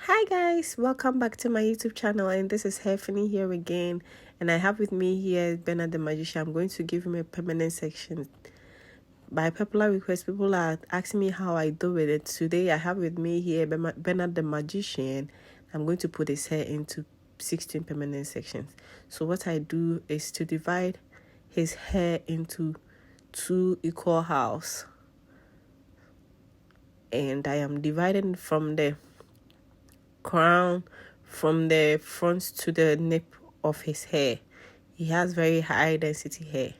Hi guys, welcome back to my YouTube channel, and this is Heffany here again, and I have with me here Bernard the Magician. I'm going to give him a permanent section. By popular request, people are asking me how I do with it. Today I have with me here Bernard the Magician. I'm going to put his hair into 16 permanent sections. So what I do is to divide his hair into 2 equal halves, and I am dividing from the crown, from the front to the nape of his hair. He has very high density hair.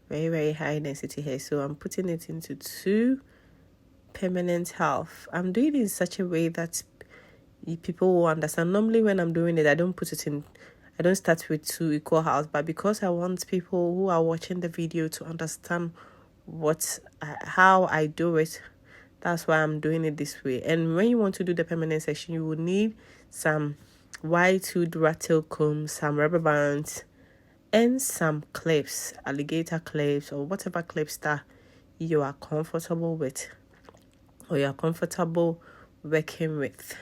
Very high density hair. So I'm putting it into 2 permanent half. I'm doing it in such a way that people will understand. Normally when I'm doing it, I don't start with 2 equal halves, but because I want people who are watching the video to understand how I do it, that's why I'm doing it this way. And when you want to do the permanent section, you will need some white wood rattle comb, some rubber bands, and some clips, alligator clips, or whatever clips that you are comfortable with or you are comfortable working with.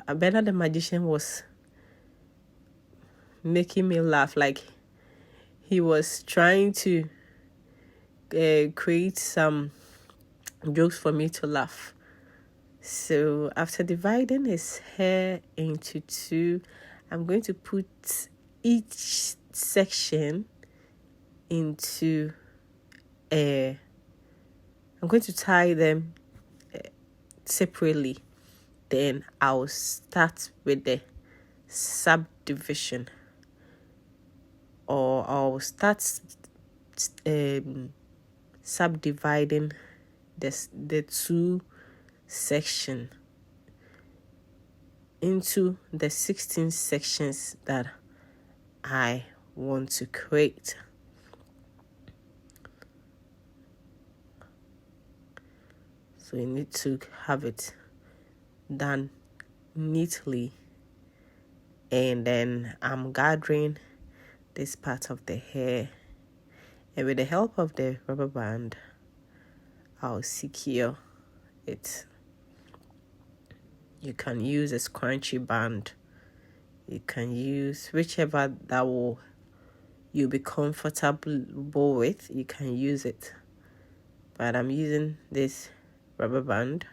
Bernard the Magician was making me laugh. Like, he was trying to create some jokes for me to laugh. So after dividing his hair into 2, I'm going to put each section into I'm going to tie them separately. Then I'll start with the subdivision, or I'll start subdividing the 2 section into the 16 sections that I want to create. So you need to have it done neatly, and then I'm gathering this part of the hair, and with the help of the rubber band, I'll secure it. You can use a scrunchie band. You can use whichever that you'll be comfortable with. You can use it, but I'm using this rubber band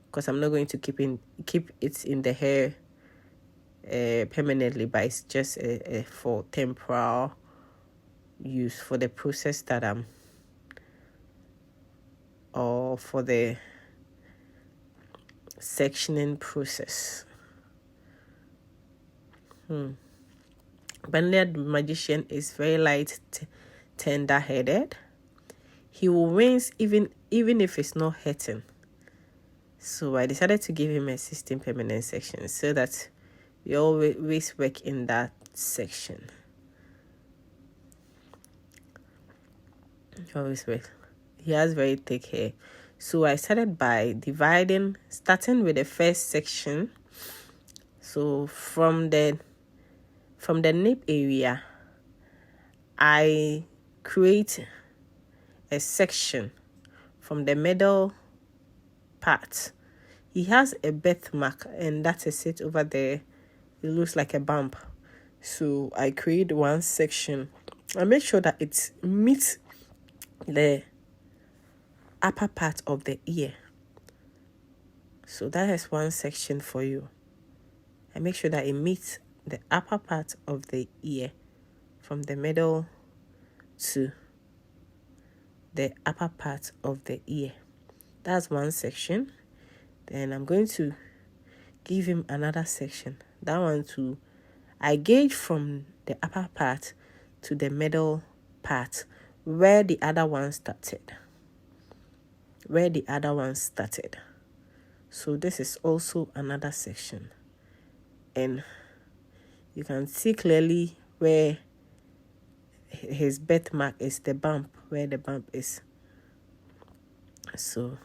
because I'm not going to keep it in the hair permanently, but it's just for temporal use for the process that or for the sectioning process. Bernard the Magician is very light, tender-headed. He will rinse even if it's not hurting. So I decided to give him a 16 permanent section so that we always work in that section. Always work. He has very thick hair. So I started by starting with the first section. So from the nape area, I create a section from the middle part. He has a birthmark, and that is it over there. It looks like a bump. So I create one section. I make sure that it meets the upper part of the ear. So that is one section for you. I make sure that it meets the upper part of the ear from the middle to the upper part of the ear. That's one section. Then I'm going to give him another section. That one too, I gauge from the upper part to the middle part where the other one started. So this is also another section. And you can see clearly where his birthmark is, the bump, where the bump is. So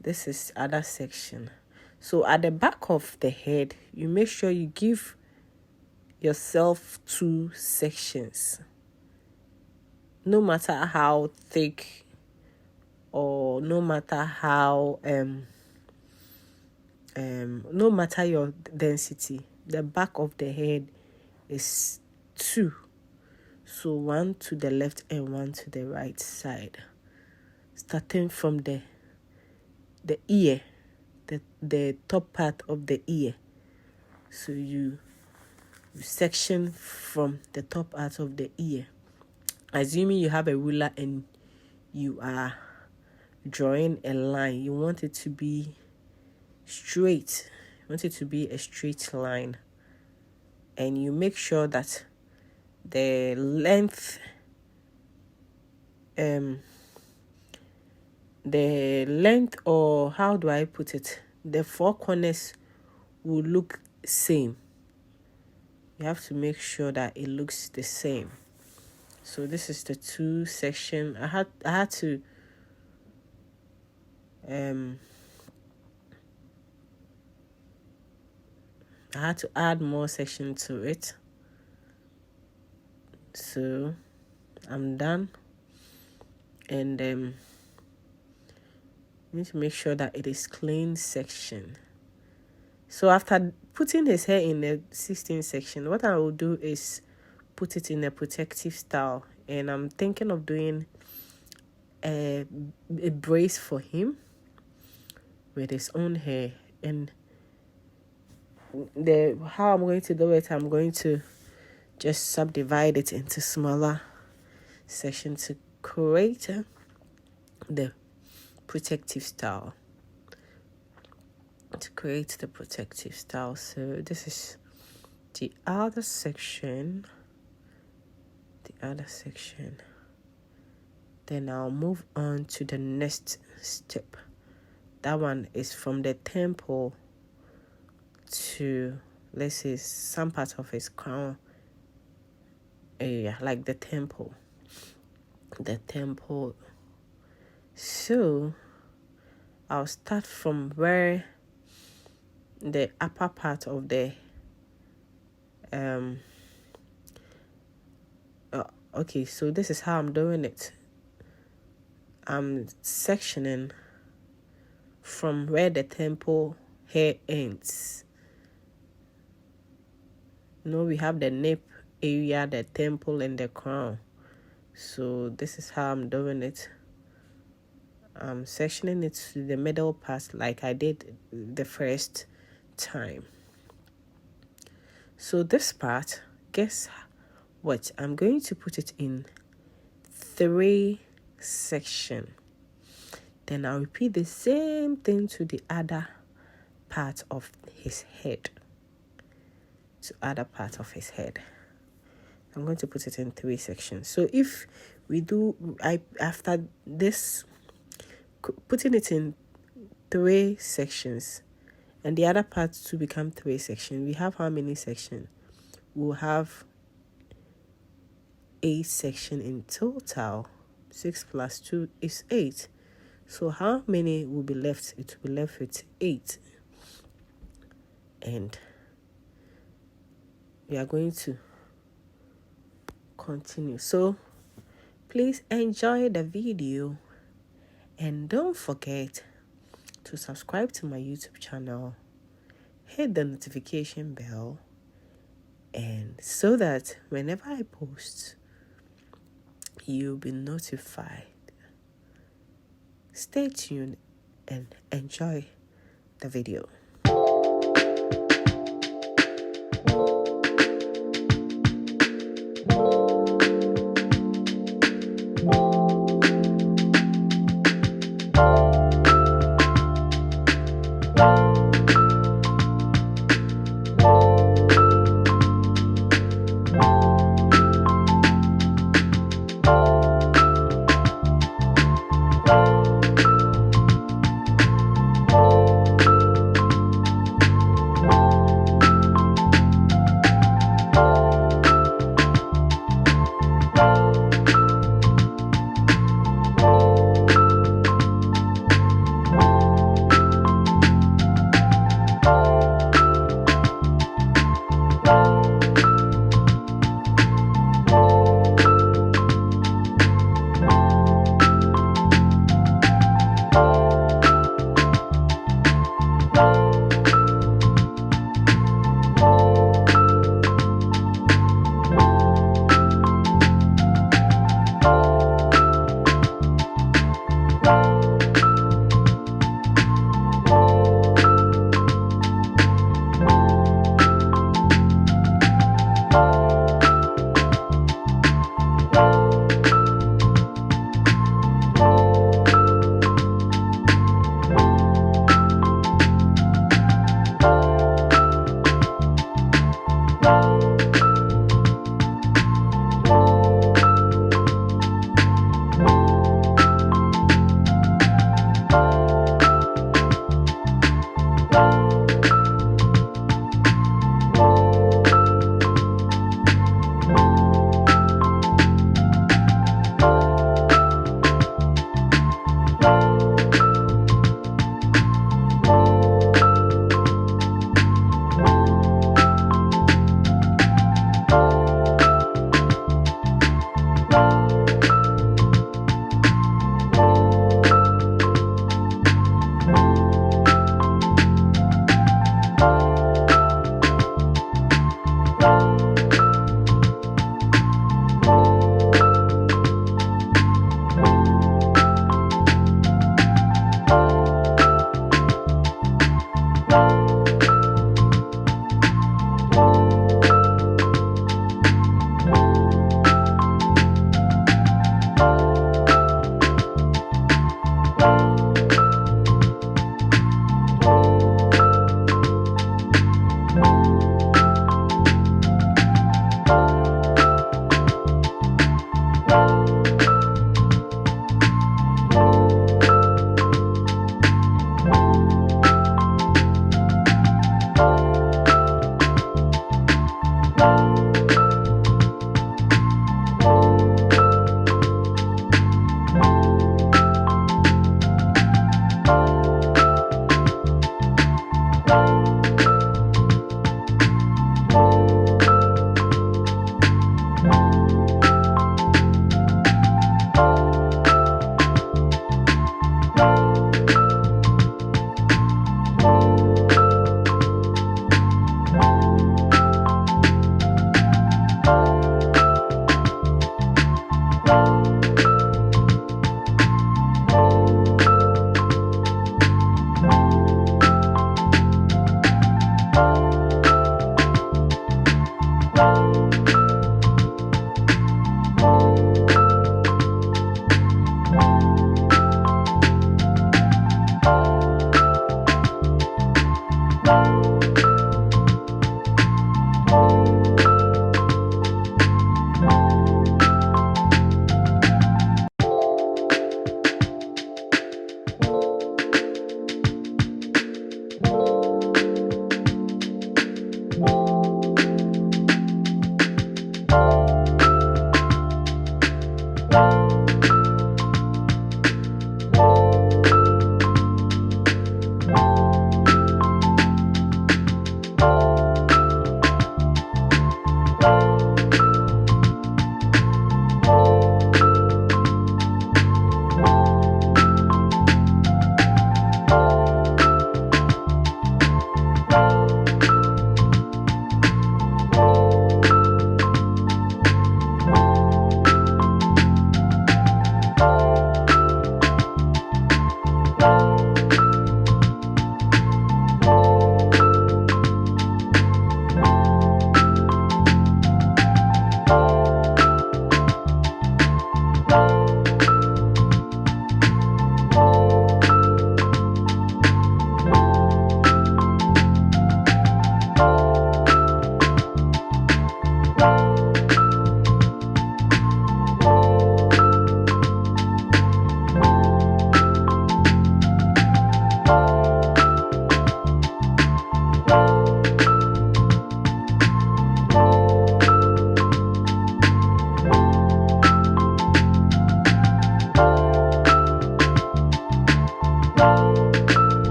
this is other section. So at the back of the head, you make sure you give yourself 2 sections. No matter how thick or no matter how no matter your density, the back of the head is 2. So 1 to the left and 1 to the right side. Starting from the ear, the top part of the ear. So you section from the top part of the ear. Assuming you have a ruler and you are drawing a line, you want it to be straight. You want it to be a straight line. And you make sure that the length, or how do I put it? The 4 corners will look same. You have to make sure that it looks the same. So this is the 2 section. I had to add more section to it. So I'm done, and you need to make sure that it is clean section. So after putting his hair in the 16th section, what I will do is put it in a protective style, and I'm thinking of doing a brace for him with his own hair. And how I'm going to do it, I'm going to just subdivide it into smaller sections to create the protective style. So this is the other section. Then I'll move on to the next step. That one is from the temple to, let's say, some part of his crown area, like the temple. So I'll start from where the upper part of the okay, so this is how I'm doing it. I'm sectioning from where the temple hair ends. We have the nape area, the temple, and the crown. So this is how I'm doing it. I'm sectioning it to the middle part like I did the first time. So this part, guess what? I'm going to put it in 3 sections. Then I'll repeat the same thing to the other part of his head. I'm going to put it in 3 sections. So if we do, after this, putting it in 3 sections, and the other part to become 3 sections, we have how many sections? We'll have 8 sections in total. 6 plus 2 is 8. So how many will be left? It will be left with 8. And we are going to continue. So please enjoy the video, and don't forget to subscribe to my YouTube channel, hit the notification bell, and so that whenever I post, you'll be notified. Stay tuned and enjoy the video.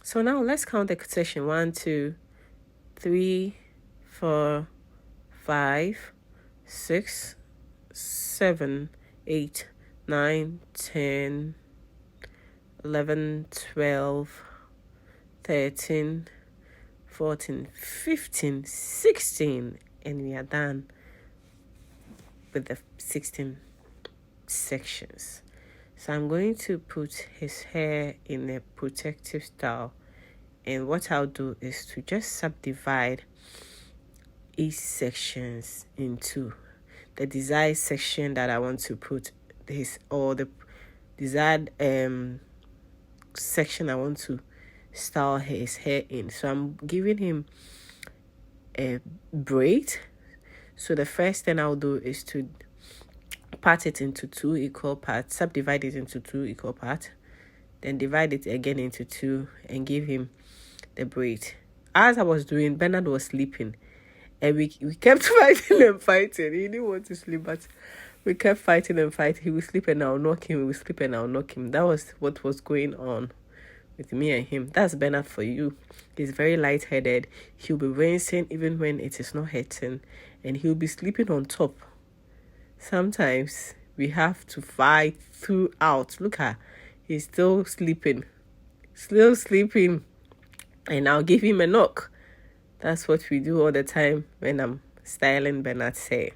So now let's count the section 1, 2, 3, 4, 5, 6, 7, 8, 9, 10, 11, 12, 13, 14, 15, 16, and we are done with the 16 sections. So I'm going to put his hair in a protective style, and what I'll do is to just subdivide each sections into the desired section that I want to put his, or the desired section I want to style his hair in. So I'm giving him a braid. So the first thing I'll do is to part it into 2 equal parts, subdivide it into 2 equal parts, then divide it again into 2 and give him the braid. As I was doing, Bernard was sleeping, and we kept fighting and fighting. He didn't want to sleep, but we kept fighting and fighting. He would sleep and I'll knock him. He would sleep and I'll knock him. That was what was going on with me and him. That's Bernard for you. He's very lightheaded. He'll be rinsing even when it is not hurting, and he'll be sleeping on top. Sometimes we have to fight throughout. Look at, he's still sleeping, and I'll give him a knock. That's what we do all the time when I'm styling Bernard's hair.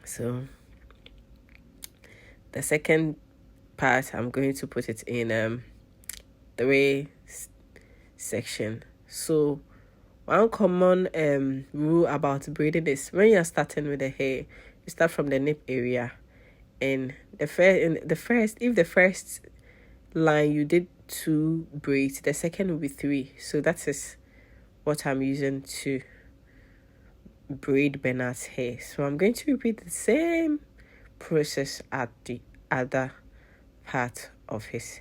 So the second part, I'm going to put it in the way section. So one common rule about braiding is when you're starting with the hair, you start from the nape area, and if the first line you did 2 braids, the second will be 3. So that is what I'm using to braid Bernard's hair. So I'm going to repeat the same process at the other part of his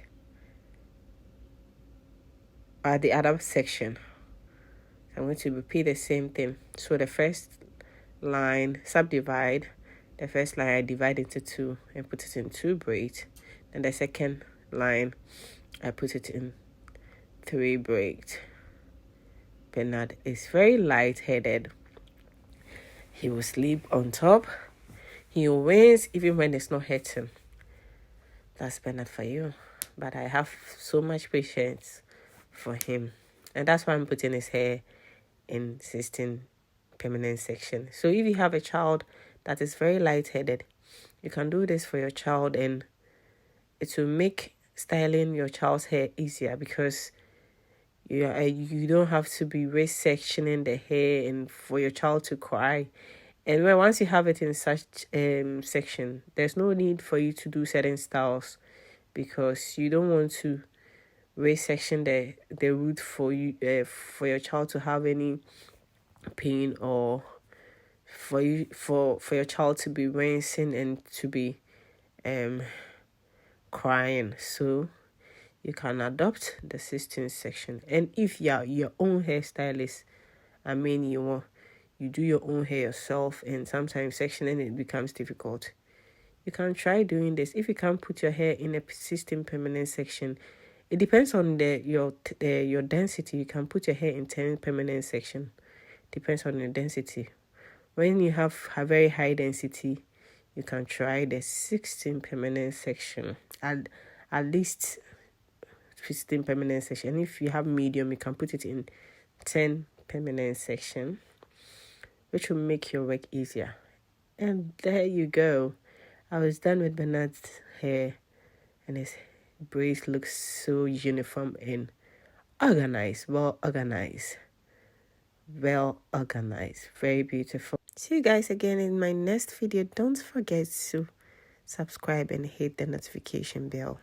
the other section. I'm going to repeat the same thing. So the first line, subdivide. The first line I divide into 2 and put it in 2 braids. And the second line I put it in 3 braids. Bernard is very light-headed. He will sleep on top. He will wince even when it's not hurting. That's Bernard for you. But I have so much patience for him. And that's why I'm putting his hair in 16 permanent section. So if you have a child that is very light-headed, you can do this for your child, and it will make styling your child's hair easier, because you don't have to be sectioning the hair and for your child to cry. And once you have it in such section, there's no need for you to do certain styles, because you don't want to section the root for your child to have any pain, or for your child to be rinsing and to be crying. So you can adopt the 16 section. And if you're your own hairstylist, you do your own hair yourself, and sometimes sectioning it becomes difficult, you can try doing this. If you can't put your hair in a 16 permanent section, it depends on your density. You can put your hair in 10 permanent section. Depends on your density. When you have a very high density, you can try the 16 permanent section. At least 15 permanent section. If you have medium, you can put it in 10 permanent section, which will make your work easier. And there you go. I was done with Bernard's hair, and his braids look so uniform and organized. Well organized. Very beautiful. See you guys again in my next video. Don't forget to subscribe and hit the notification bell.